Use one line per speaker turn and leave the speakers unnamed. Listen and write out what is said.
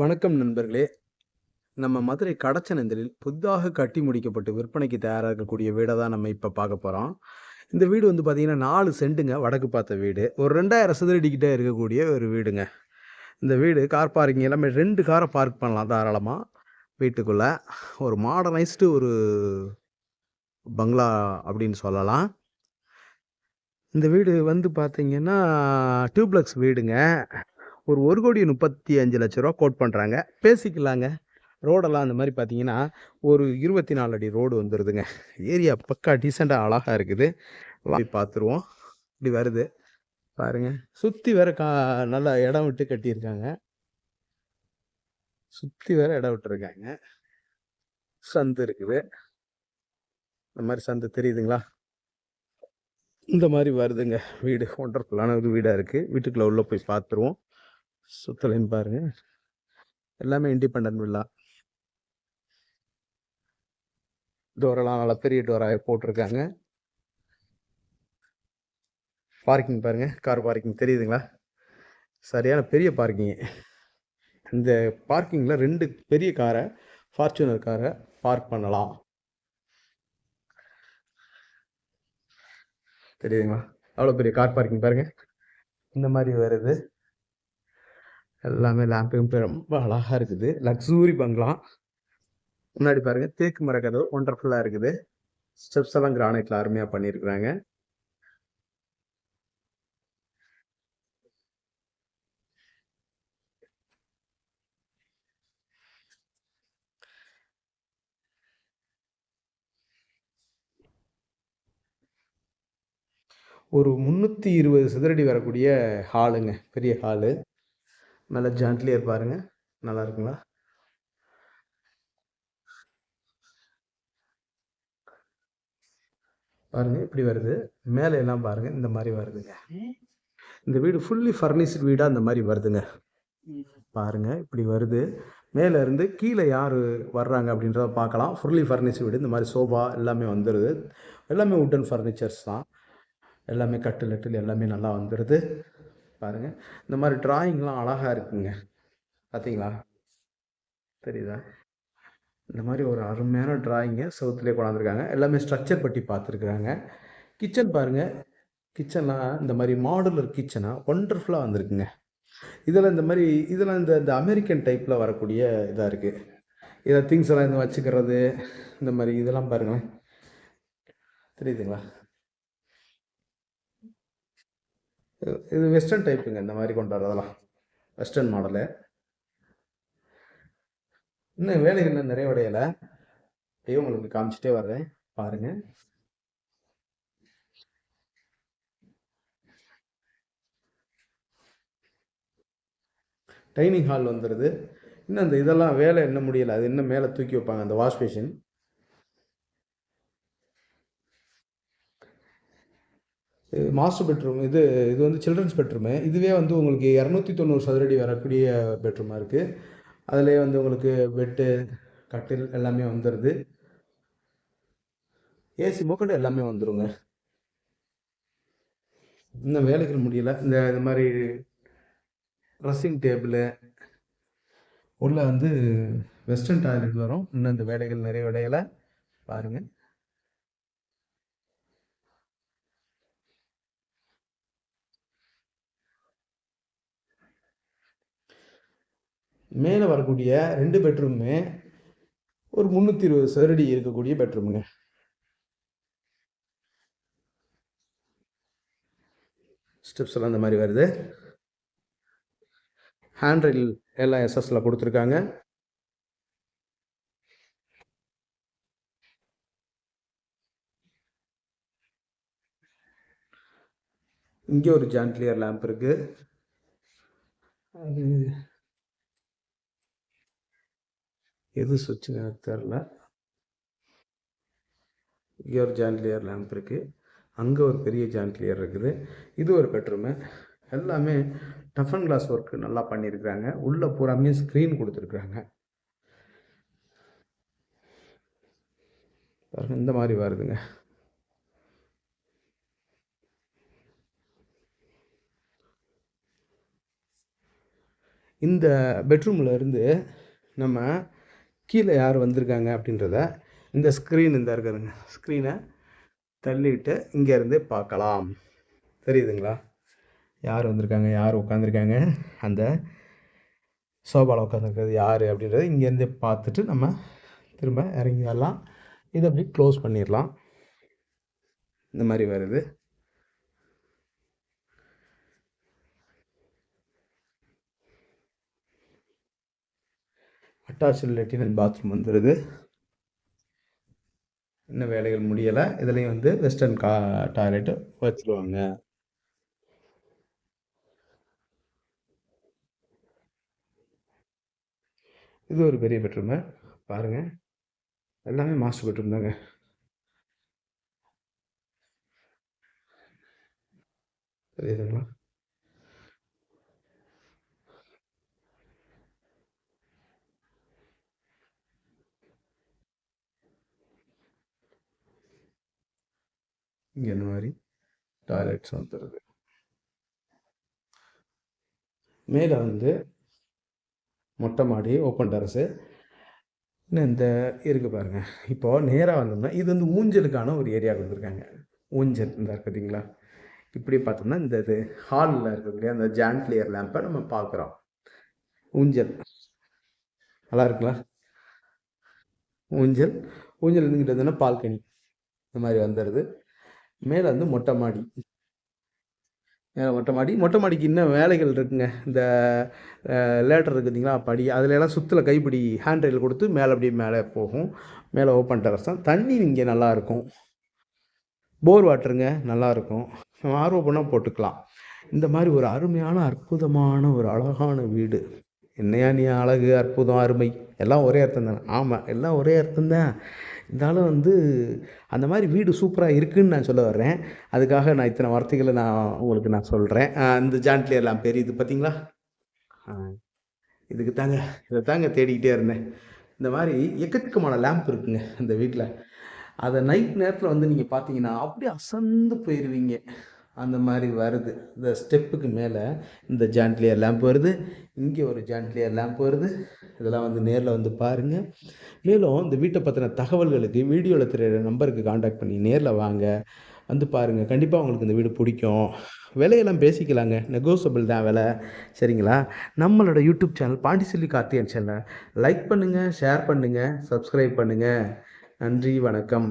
வணக்கம் நண்பர்களே. நம்ம மதுரை கடச்சனந்தலில் புதிதாக கட்டி முடிக்கப்பட்டு விற்பனைக்கு தயாரா இருக்கக்கூடிய வீட தான் நம்ம இப்ப பார்க்க போறோம். இந்த வீடு வந்து பார்த்தீங்கன்னா 4 சென்டுங்க வடக்கு பார்த்த வீடு. ஒரு 2000 சதுரடி கிட்ட இருக்கக்கூடிய ஒரு வீடுங்க. இந்த வீடு கார் பார்க்கிங் எல்லாமே 2 கார பார்க் பண்ணலாம் தாராளமா வீட்டுக்குள்ள. ஒரு மாடர்னைஸ்டு ஒரு பங்களா அப்படின்னு சொல்லலாம். இந்த வீடு வந்து பார்த்தீங்கன்னா, டியூப்ளக்ஸ் வீடுங்க. ஒரு 1,35,00,000 கோட் பண்றாங்க. பேசிக்கலாங்க. ரோடெல்லாம் அந்த மாரி பார்த்தீங்கன்னா, ஒரு 24 அடி ரோடு வந்துருதுங்க. ஏரியா பக்கா டீசென்ட்டா அழகா இருக்குது. போய் பார்த்துருவோம். இப்படி வருது. பாருங்க. சுத்தி வேற நல்லா இடம் விட்டு கட்டியிருக்காங்க. சுத்தி வேற இடம் விட்டுருக்காங்க. சந்து இருக்குது. இந்த மாரி சந்து தெரியுதுங்களா? இந்த மாரி வருதுங்க வீடு. ஒண்டர்ஃபுல்லான ஒரு வீடா இருக்கு. வீட்டுக்குள்ள உள்ள போய் பார்த்துருவோம். சுத்தலையும் பாருங்க. எல்லாமே இண்டிபெண்டன்ட் வில்லா. டோரெல்லாம் நல்லா பெரிய டோராவே போட்டிருக்காங்க. பார்க்கிங் பாருங்க. கார் பார்க்கிங் தெரியுதுங்களா? சரியான பெரிய பார்க்கிங்கு. இந்த பார்க்கிங்ல 2 பெரிய கார, ஃபார்ச்சுனர் கார பார்க் பண்ணலாம். தெரியுதுங்களா? அவ்வளோ பெரிய கார் பார்க்கிங் பாருங்க. இந்த மாரி வருது. எல்லாமே லேம்பும் ரொம்ப அழகா இருக்குது. லக்ஸூரி பங்களா. முன்னாடி பாருங்க தேக்கு மர கதவு ஒண்டர்ஃபுல்லா இருக்குது. ஸ்டெப்ஸ் எல்லாம் கிரானைட்ல அருமையா பண்ணியிருக்கிறாங்க. ஒரு 320 சதுரடி வரக்கூடிய ஹாலுங்க. பெரிய ஹாலு. மேல ஜான்ட்லியர் பாருங்க. நல்லா இருக்குங்களா? பாருங்க இப்படி வருது. மேல எல்லாம் பாருங்க இந்த மாரி வருதுங்க. இந்த வீடு ஃபுல்லி ஃபர்னிஷ்டு வீடா இந்த மாரி வருதுங்க. பாருங்க இப்படி வருது. மேல இருந்து கீழ யாரு வர்றாங்க அப்படின்றத பார்க்கலாம். ஃபுல்லி ஃபர்னிஷ்டு வீடு. இந்த மாரி சோஃபா எல்லாமே வந்துருது. எல்லாமே வுட்டன் ஃபர்னிச்சர்ஸ் தான். எல்லாமே கட்டில் கிட்டில் எல்லாமே நல்லா வந்துருது. பாருங்க. இந்த மாரி டிராயிங்லாம் அழகா இருக்குங்க. பார்த்தீங்களா? தெரியுதா? இந்த மாரி ஒரு அருமையான டிராயிங்க செவுத்துலயே கொண்டாந்துருக்காங்க. எல்லாமே ஸ்ட்ரக்சர் பட்டி பார்த்துருக்குறாங்க. கிச்சன் பாருங்க. கிச்சன்லாம் இந்த மாரி மாடுலர் கிச்சனா ஒண்டர்ஃபுல்லா வந்திருக்குங்க. இதில இந்த மாரி இதெல்லாம் இந்த இந்த அமெரிக்கன் டைப்ல வரக்கூடிய இதா இருக்கு. இதில திங்ஸ் எல்லாம் இந்த வச்சுக்கிறது, இந்த மாரி இதெல்லாம் பாருங்களேன். தெரியுதுங்களா? இது வெஸ்டர்ன் டைப்புங்க. இந்த மாரி கொண்டு வரதெல்லாம். Western model. இன்னும் வேலைகள் இன்னும் நிறைவடையல. அப்படியே உங்களுக்கு காமிச்சுட்டே வர்றேன். பாருங்க. டைனிங் ஹால் வந்துருது. இன்னும் இந்த இதெல்லாம் வேலை இன்னும் முடியல. அது இன்னும் மேல தூக்கி வைப்பாங்க. அந்த வாஷ் பேஷன். மாஸ்டர் பெட்ரூம் இது இது வந்து சில்ட்ரன்ஸ் பெட்ரூமு. இதுவே வந்து உங்களுக்கு 290 சதுரடி வரக்கூடிய பெட்ரூமா இருக்கு. அதிலேயே வந்து உங்களுக்கு பெட்டு, கட்டில் எல்லாமே வந்துருது. ஏசி முதற்கொண்டு எல்லாமே வந்துருங்க. இன்னும் வேலைகள் முடியல. இந்த மாரி ட்ரெஸ்ஸிங் டேபிளு, உள்ள வந்து வெஸ்டர்ன் டாய்லெட் வரும். இன்னும் இந்த வேலைகள் நிறைவடையல. பாருங்க. மேல வரக்கூடிய 2 பெட்ரூமுமே ஒரு 320 சதுரடி இருக்கக்கூடிய பெட்ரூமுங்க. ஸ்டெப்ஸ் எல்லாம் இந்த மாரி வருது. ஹேண்ட் ரெயில் எல்லாம் எஸ்எஸ்ல குடுத்துருக்காங்க. இங்க ஒரு ஜான்ட்லியர் லேம்ப் இருக்கு. அது எது சுவிட்சுன்னு எனக்கு தெரியல. இங்க ஒரு ஜான்ட்லியர் லேம்ப் இருக்கு. அங்க ஒரு பெரிய ஜான்ட்லியர் இருக்குது. இது ஒரு பெட்ரூமு. எல்லாமே டஃப் அண்ட் கிளாஸ் ஒர்க் நல்லா பண்ணியிருக்கிறாங்க. உள்ள பூராமே ஸ்க்ரீன் குடுத்துருக்காங்க. பாருங்க இந்த மாரி வருதுங்க. இந்த பெட்ரூமில் இருந்து நம்ம கீழே யார் வந்திருக்காங்க அப்படின்றத இந்த ஸ்க்ரீன் இந்த இருக்குதுங்க ஸ்க்ரீனை தள்ளிட்டு இங்கேருந்தே பார்க்கலாம். தெரியுதுங்களா? யார் வந்திருக்காங்க, யார் உட்காந்துருக்காங்க, அந்த சோபாவில் உட்காந்துருக்கிறது யார் அப்படின்றத இங்கேருந்தே பார்த்துட்டு நம்ம திரும்ப இறங்கி வரலாம். இதை அப்படி க்ளோஸ் பண்ணிடலாம். இந்த மாதிரி வருது. அட்டாச்சு லெட்டின் அண்ட் பாத்ரூம் வந்துடுது. இன்னும் வேலைகள் முடியலை. இதுலேயும் வந்து வெஸ்டர்ன் டாய்லெட்டு வச்சுருவாங்க. இது ஒரு பெரிய பெட்ரூமு பாருங்கள். எல்லாமே மாஸ்டர் பெட்ரூம் தாங்க. தெரியுதுங்களா? இங்கே இந்த மாதிரி டாய்லெட்ஸ் வந்துடுது. மேலே வந்து மொட்டை மாடி, ஓப்பன் டெரஸு. இன்னும் இந்த இருக்குது பாருங்கள். இப்போது நேராக வந்தோம்னா இது வந்து ஊஞ்சலுக்கான ஒரு ஏரியா கொடுத்துருக்காங்க. ஊஞ்சல் இந்த இருக்குது பார்த்தீங்களா? இப்படி பார்த்தோம்னா இந்த இது ஹாலில் இருக்கக்கூடிய அந்த ஜான்ட்லியர் லேம்பை நம்ம பார்க்குறோம். ஊஞ்சல் நல்லா இருக்குங்களா? ஊஞ்சல் ஊஞ்சல் இருந்துக்கிட்டு இருந்தோன்னா பால்கனி இந்த மாதிரி வந்துடுது. மேலே வந்து மொட்டை மாடி. மேலே மொட்டை மாடி. மொட்டை மாடிக்கு இன்னும் வேலைகள் இருக்குங்க. இந்த லேடர் இருக்குது பார்த்தீங்களா? படி அதில் எல்லாம் சுற்றில் கைப்பிடி ஹேண்ட் ரெயில் கொடுத்து மேலே அப்படியே மேலே போகும். மேலே ஓப்பன் டெரஸ் தான். தண்ணி இங்கே நல்லாயிருக்கும். போர் வாட்டருங்க நல்லாயிருக்கும். ஆர்ஓ பண்ணால் போட்டுக்கலாம். இந்த மாதிரி ஒரு அருமையான அற்புதமான ஒரு அழகான வீடு. என்னையா நீ அழகு, அற்புதம், அருமை எல்லாம் ஒரே அர்த்தம் தானே? ஆமாம், எல்லாம் ஒரே அர்த்தம் தான். இருந்தாலும் வந்து அந்த மாதிரி வீடு சூப்பராக இருக்குதுன்னு நான் சொல்ல வர்றேன். அதுக்காக நான் இத்தனை வார்த்தைகளை உங்களுக்கு நான் சொல்கிறேன். இந்த ஜான்ட்லியர் லேம்ப் எரியுது பார்த்தீங்களா? இதுக்கு தாங்க இதை தாங்க தேடிக்கிட்டே இருந்தேன். இந்த மாதிரி எக்கச்சக்கமான லேம்ப் இருக்குங்க இந்த வீட்டில். அதை நைட் நேரத்தில் வந்து நீங்கள் பார்த்தீங்கன்னா அப்படியே அசந்து போயிடுவீங்க. அந்த மாதிரி வருது. இந்த ஸ்டெப்புக்கு மேலே இந்த ஜான்ட்லியர் லேம்ப் வருது. இங்கே ஒரு ஜான்ட்லியர் லேம்ப் வருது. இதெல்லாம் வந்து நேரில் வந்து பாருங்கள். மேலும் இந்த வீட்டை பற்றின தகவல்களுக்கு வீடியோவில் தெரியிற நம்பருக்கு காண்டாக்ட் பண்ணி நேரில் வாங்க, வந்து பாருங்கள். கண்டிப்பாக உங்களுக்கு இந்த வீடு பிடிக்கும். விலையெல்லாம் பேசிக்கலாங்க, நெகோசபிள் தான் விலை. சரிங்களா? நம்மளோட யூடியூப் சேனல் பாண்டிச்செல்வி கார்த்திகேயன் சேனலை லைக் பண்ணுங்கள், ஷேர் பண்ணுங்கள், சப்ஸ்கிரைப் பண்ணுங்கள். நன்றி, வணக்கம்.